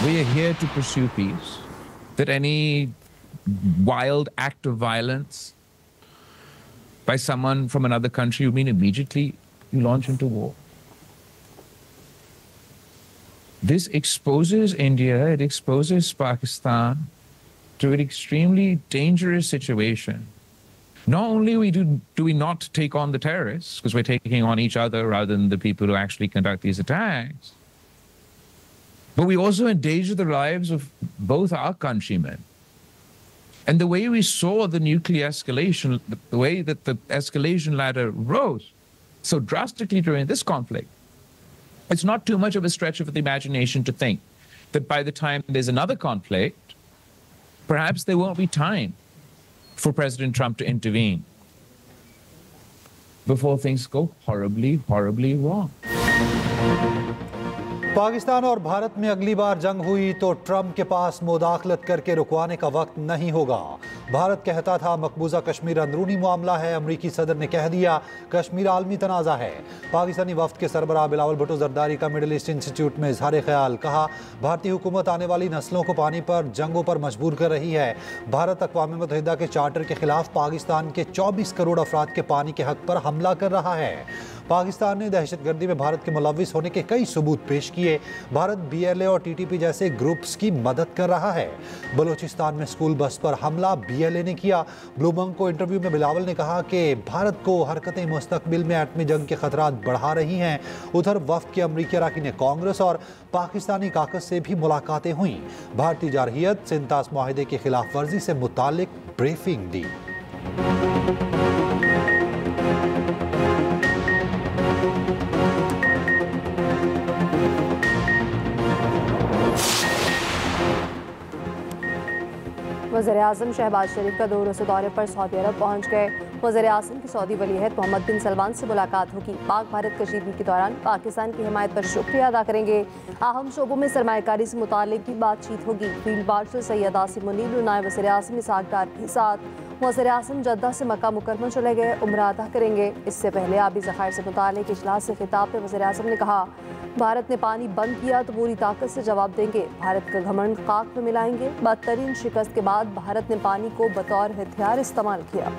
We are here to pursue peace. That any wild act of violence by someone from another country, you mean immediately you launch into war? This exposes India, it exposes Pakistan to an extremely dangerous situation. Not only do we not take on the terrorists, because we're taking on each other rather than the people who actually conduct these attacks, but we also endanger the lives of both our countrymen. And the way we saw the nuclear escalation, the way that the escalation ladder rose so drastically during this conflict, it's not too much of a stretch of the imagination to think that by the time there's another conflict, perhaps there won't be time for President Trump to intervene before things go horribly, horribly wrong. Pakistan और भारत में अगली बार जंग हुई तो Trump के पास मुदाखलत करके रुकवाने का वक्त नहीं होगा। भारत कहता था मकबूजा कश्मीर अंदरूनी मामला है, अमरीकी सदर ने कह दिया कश्मीर आलमी तनाज़ा है। पाकिस्तानी वफ्द के सरबराह बिलावल भुट्टो जरदारी का मिडिल ईस्ट इंस्टीट्यूट में इजहार ख्याल, कहा भारतीय हुकूमत आने वाली नस्लों को पानी पर जंगों पर मजबूर कर रही है। भारत अक़वाम मुत्तहिदा के चार्टर के खिलाफ पाकिस्तान के 24 करोड़ अफराद के पानी के हक पर हमला कर रहा है। पाकिस्तान ने दहशतगर्दी में भारत के मुलव्विस होने के कई सबूत पेश किए। भारत BLA और TTP जैसे ग्रुप्स की मदद कर रहा है। बलूचिस्तान में स्कूल बस पर हमला BLA ने किया। ब्लूमबर्ग को इंटरव्यू में बिलावल ने कहा कि भारत को हरकतें मुस्तकबिल में एटमी जंग के खतरात बढ़ा रही हैं। उधर वफ्द के अमरीकी अरकान ने कांग्रेस और पाकिस्तानी काकस से भी मुलाकातें हुई। भारतीय जारहियत सिंतास मुआहिदे की खिलाफ वर्जी से मुतालिक ब्रीफिंग दी। वज़ीर-ए-आज़म शहबाज शरीफ का 2 रोज़ा दौरे पर सऊदी अरब पहुंच गए। वज़ीर-ए-आज़म की सऊदी वलीअहद मोहम्मद बिन सलमान से मुलाकात होगी। पाक भारत कशीदगी के दौरान पाकिस्तान की हिमायत पर शुक्रिया अदा करेंगे। अहम शोबों में सरमायाकारी से मुताल्लिक भी बातचीत होगी। फील्ड मार्शल सैयद आसिम मुनीर, नायब वज़ीर-ए-आज़म इसहाक डार के साथ वज़ीर-ए-आज़म जद्दा से मक्का मुकर्रमा चले गए, उम्रा अदा करेंगे। इससे पहले आबी ज़खायर से मुताल्लिक इजलास से खिताब में वज़ीर-ए-आज़म ने कहा भारत ने पानी बंद किया तो पूरी ताकत से जवाब देंगे। भारत का घमंड खाक में मिलाएंगे। बदतरीन शिकस्त के बाद भारत ने पानी को बतौर हथियार इस्तेमाल किया।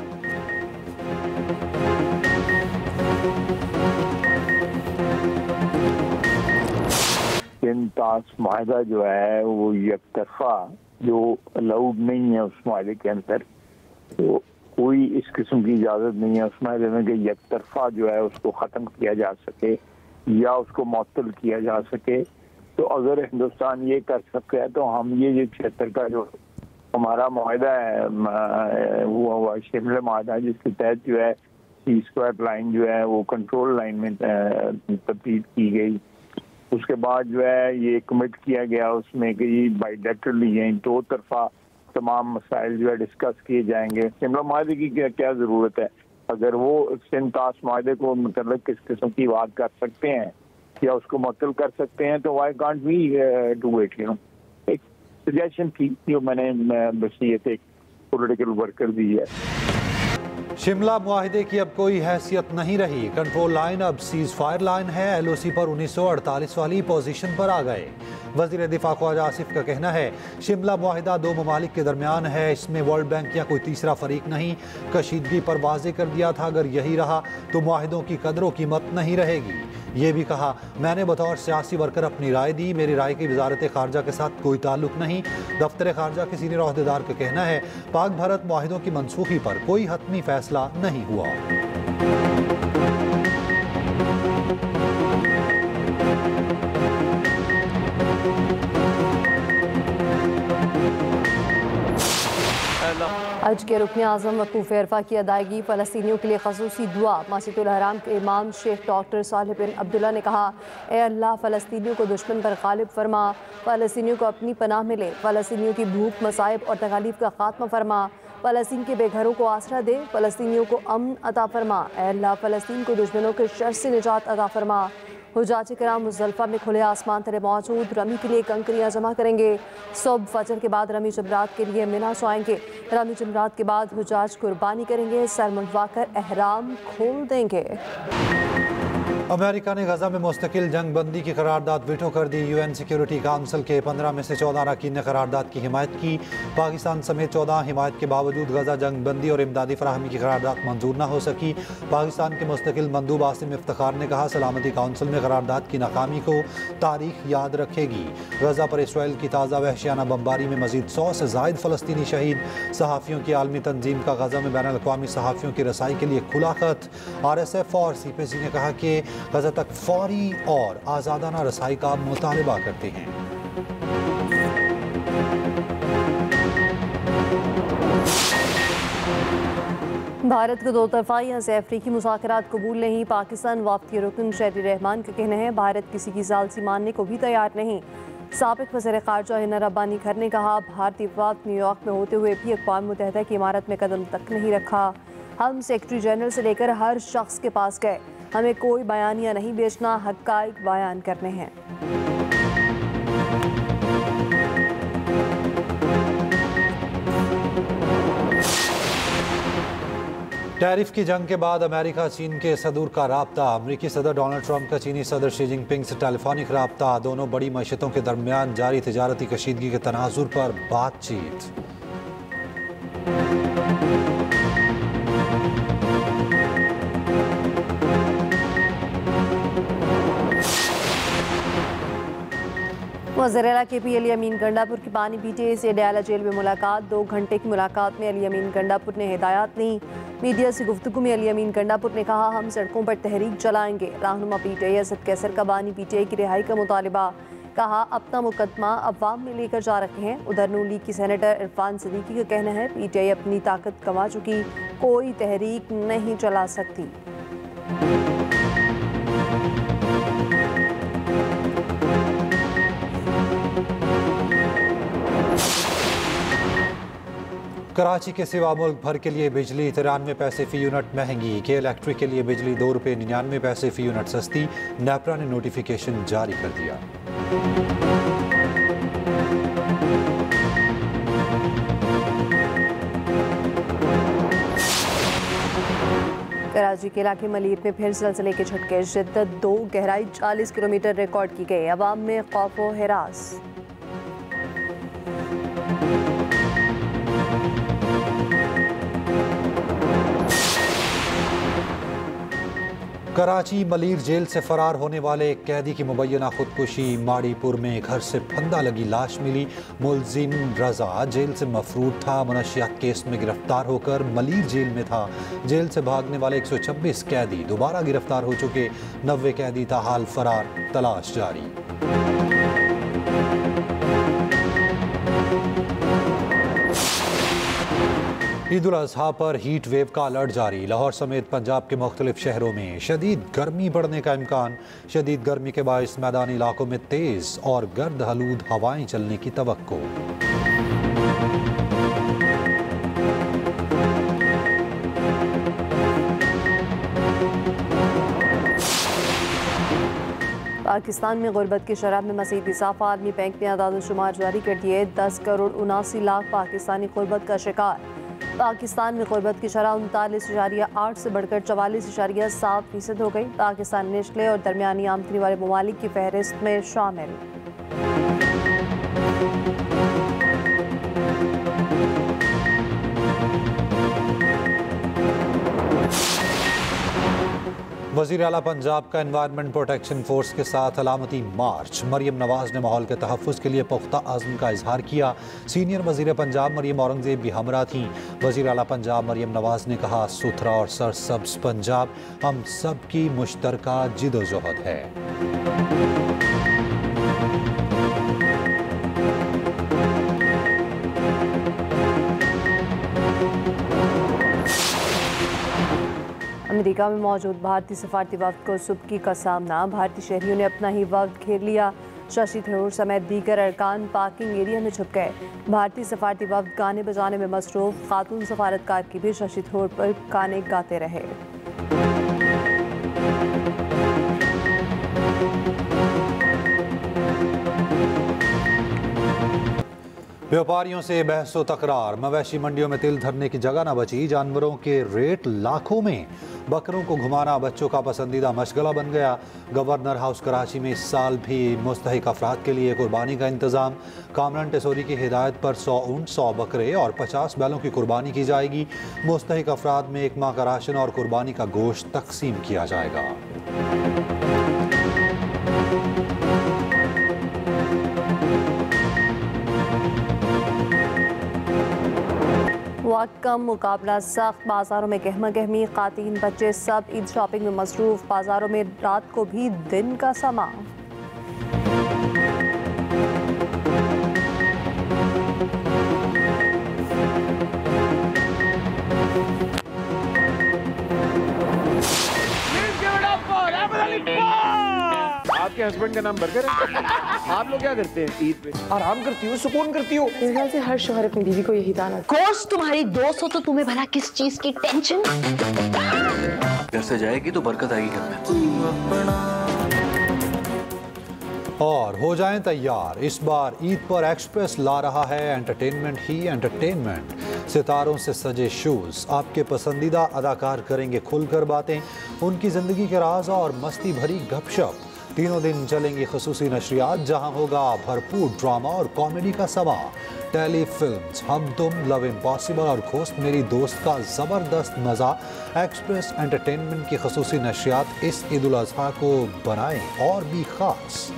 सिंतास माहिदा जो है वो एकतरफा जो अलाउड नहीं है उस माहिदे के अंदर, तो कोई इस किस्म की इजाज़त नहीं है उस माहिदे में कि एकतरफा जो है उसको ख़त्म किया जा सके या उसको मुअत्तल किया जा सके। तो अगर हिंदुस्तान ये कर सकता है तो हम ये क्षेत्र का जो हमारा माहिदा है वो हुआ शिमला माहिदा, जिसके तहत जो है C² लाइन जो है वो कंट्रोल लाइन में तब्दील की गई। उसके बाद जो है ये कमिट किया गया उसमें कि बाइलेटरली यानी 2 तरफा तमाम मसाइल जो है डिस्कस किए जाएंगे। शिमला माहिदे की क्या ज़रूरत है? अगर वो सिंतास माहिदे को मतलब किस किस्म की बात कर सकते हैं या उसको मुअत्तल कर सकते हैं तो why can't we do it, you know. एक सजेशन थी जो मैंने बसीयत एक पॉलिटिकल वर्कर दी है। शिमला मुआहिदे की अब कोई हैसियत नहीं रही। कंट्रोल लाइन अब सीज फायर लाइन है। LOC पर 1948 वाली पोजीशन पर आ गए। वज़ीर दिफा ख्वाजा आसिफ का कहना है शिमला मुआहिदा 2 ममालिक के दरमियान है, इसमें वर्ल्ड बैंक या कोई तीसरा फरीक नहीं। कशीदगी पर वाज़े कर दिया था अगर यही रहा तो मुआहिदों की कदर कीमत नहीं रहेगी। ये भी कहा मैंने बतौर सियासी वर्कर अपनी राय दी, मेरी राय की वजारत खारजा के साथ कोई ताल्लुक नहीं। दफ्तर खारजा के सीनियर ओहदेदार का कहना है पाक भारत मुआहिदों की मनसूखी पर कोई हतमी फैसला नहीं हुआ। हज के रुकन आज़म वक़ूफ़ अरफा की अदायगी फ़लस्तीनियों के लिए ख़ुसूसी दुआ। मस्जिदुल हराम के इमाम शेख डॉक्टर सालिह बिन अब्दुल्ला ने कहा ए अल्लाह फ़लस्तीनियों को दुश्मन पर गालिब फरमा, फ़लस्तीनियों को अपनी पनाह मिले, फ़लस्तीनियों की भूख मसाइब और तकालीफ का खात्मा फरमा, फ़लस्तीन के बेघरों को आसरा दे, फ़लस्तीनियों को अमन अता फरमा। ए अल्लाह फ़लस्तीन को दुश्मनों के शर से निजात अता फरमा। हुज्जाज किराम मुज़दलिफ़ा में खुले आसमान तले मौजूद रमी के लिए कंकरियाँ जमा करेंगे। सुबह फजर के बाद रमी जमरात के लिए मिना से आएंगे। रमी जमरात के बाद हुज्जाज कुर्बानी करेंगे, सर मुंडवा कर एहराम खोल देंगे। अमेरिका ने गजा में मुस्तकिल जंग बंदी की करारदाद वीटो कर दी। यूएन सिक्योरिटी काउंसिल के 15 में से 14 अरकान ने करारदाद की हिमायत की। पाकिस्तान समेत 14 हिमायत के बावजूद गजा जंग बंदी और इमदादी फराहमी की करारदाद मंजूर न हो सकी। पाकिस्तान के मुस्तकिल मंदूब आसिम इफ्तिखार ने कहा, सलामती काउंसिल में करारदाद की नाकामी को तारीख याद रखेगी। गजा पर इसराइल की ताज़ा वहशियाना बमबारी में मजीद 100 से ज़ायद फ़लस्तीनी शहीद। सहाफ़ियों की आलमी तंजीम का गजा में बैन अल-अक़वामी सहाफ़ियों की रसाई के लिए खुला खत। RSF और CPC ने कहा कि गजा तक फौरी और आज़ादाना रसाई का मुतालबा करते हैं। भारत को दो तरफ़ा से अफ्रीकी मुज़ाकरात कबूल नहीं। पाकिस्तान वफ़दी रुकन शहरी रहमान का कहना है, भारत किसी की सालसी मानने को भी तैयार नहीं। साबिक़ वज़ीर ख़ारजा हिना रब्बानी घर ने कहा, भारतीय वफ़द न्यूयॉर्क में होते हुए भी अक़वाम मुत्तहिदा की इमारत में कदम तक नहीं रखा। हम सेक्रेटरी जनरल से लेकर हर शख्स के पास गए, हमें कोई बयानिया नहीं बेचना, हक़ाइक़ बयान करने हैं। टैरिफ की जंग के बाद अमेरिका चीन के सदूर का राब्ता। अमरीकी सदर डोनाल्ड ट्रंप का चीनी सदर शी जिनपिंग से टेलीफोनिक राब्ता। दोनों बड़ी मईशतों के दरमियान जारी तिजारती कशीदगी के तनाजुर पर बातचीत। वज़ीर-ए-आला KP अली अमीन गंडापुर की पानी PTA से डयाला जेल में मुलाकात। 2 घंटे की मुलाकात में अली अमीन गंडापुर ने हिदायत दी। मीडिया से गुफ्तगू में अली अमीन गंडापुर ने कहा, हम सड़कों पर तहरीक चलाएंगे। रहनुमा PTA असद कैसर का बानी PTA की रिहाई का मुतालिबा। कहा, अपना मुकदमा अवाम में लेकर जा रहे हैं। उधर नून लीग की सेनेटर इरफान सिद्दीकी का कहना है, PTA अपनी ताकत गंवा चुकी, कोई तहरीक नहीं चला सकती। कराची के सिवा मुल्क भर के लिए बिजली 93 पैसे फी यूनिट महंगी। के इलेक्ट्रिक के लिए बिजली 2 रुपये 99 पैसे फी यूनिट सस्ती। नेपरा ने नोटिफिकेशन जारी कर दिया। कराची के इलाके मलीर में फिर सिलसिले के झटके। शिद्दत 2, गहराई 40 किलोमीटर रिकॉर्ड की गई। अवाम में खौफ व हिरास। कराची मलीर जेल से फरार होने वाले एक कैदी की मुबैना खुदकुशी। माड़ीपुर में घर से फंदा लगी लाश मिली। मुलजिम रजा जेल से मफरूर था। मनशियात केस में गिरफ्तार होकर मलीर जेल में था। जेल से भागने वाले 126 कैदी दोबारा गिरफ्तार हो चुके। 90 कैदी ताहाल फरार, तलाश जारी। ईद उल अज़हा पर हीट वेव का अलर्ट जारी। लाहौर समेत पंजाब के मुख्तलिफ शहरों में शदीद गर्मी बढ़ने का इम्कान। शदीद गर्मी के बायस मैदानी इलाकों में तेज़ और गर्द आलूद हवाएं चलने की तवक्को। पाकिस्तान में गुर्बत की शरह में मज़ीद इजाफा। आलमी बैंक ने आदाद-ओ-शुमार जारी कर दिए। 10 करोड़ 79 लाख पाकिस्तानी गुर्बत का शिकार। पाकिस्तान में गुर्बत की शरह 39.8 से बढ़कर 44.7% हो गई। पाकिस्तान निचले और दरमियानी आमदनी वाले ममालिक की फहरिस्त में शामिल। वज़ीर आला पंजाब का एनवायरनमेंट प्रोटेक्शन फोर्स के साथ अलामती मार्च। मरियम नवाज ने माहौल के तहफ़्फ़ुज़ के लिए पुख्ता अज़्म का इजहार किया। सीनियर वज़ीर पंजाब मरियम औरंगज़ेब भी हमरा थीं। वज़ीर आला पंजाब मरियम नवाज ने कहा, सुथरा और सरसब्ज़ पंजाब हम सब की मुश्तरका जिदोजहद है। अमेरिका में मौजूद भारतीय सफारती वफ़द को सुबकी का सामना। भारतीय शहरियों ने अपना ही वफ़द घेर लिया। शशि थरूर समेत दीगर अरकान पार्किंग एरिया में छुप गए। भारतीय सफारती वफ़द गाने बजाने में मसरूफ़। खातून सफारतकार की भी शशि थरूर पर गाने गाते रहे। व्यापारियों से बहसो तकरार। मवेशी मंडियों में तिल धरने की जगह न बची। जानवरों के रेट लाखों में। बकरों को घुमाना बच्चों का पसंदीदा मशगला बन गया। गवर्नर हाउस कराची में इस साल भी मुस्तहिक अफराद के लिए कुर्बानी का इंतज़ाम। कामरान टेसोरी की हिदायत पर 100 ऊंट, 100 बकरे और 50 बैलों की कुर्बानी की जाएगी। मुस्तहिक अफराद में 1 माह का राशन और कुर्बानी का गोश्त तकसीम किया जाएगा। वक्त कम, मुकाबला सख्त, बाजारों में गहमा गहमी, खातीन बच्चे सब ईद शॉपिंग में मसरूफ। बाजारों में रात को भी दिन का समा। आपके हस्बैंड का नाम बर्गर है। आप लोग क्या करते हैं ईद पे? आराम करती हो, सुकून करती हो? इस ख्याल से हर शौहर अपनी बीवी को यही दाना। कोर्स तुम्हारी दोस्त हो तो तुम्हें भला किस चीज की टेंशन? घर से जाएगी तो बरकत आएगी घर में। और हो जाएं तैयार, इस बार ईद पर एक्सप्रेस ला रहा है एंटरटेनमेंट ही एंटरटेनमेंट। सितारों से सजे शोज, आपके पसंदीदा अदाकार करेंगे खुलकर बातें, उनकी जिंदगी के राज और मस्ती भरी गपशप। तीनों दिन चलेंगी खसूसी नशरियात, जहां होगा भरपूर ड्रामा और कॉमेडी का समा। टेली फिल्म्स हम तुम, लव इम्पॉसिबल और घोस्ट मेरी दोस्त का जबरदस्त मजा। एक्सप्रेस एंटरटेनमेंट की खसूसी नशरियात इस ईद उल अज़हा को बनाएं और भी खास।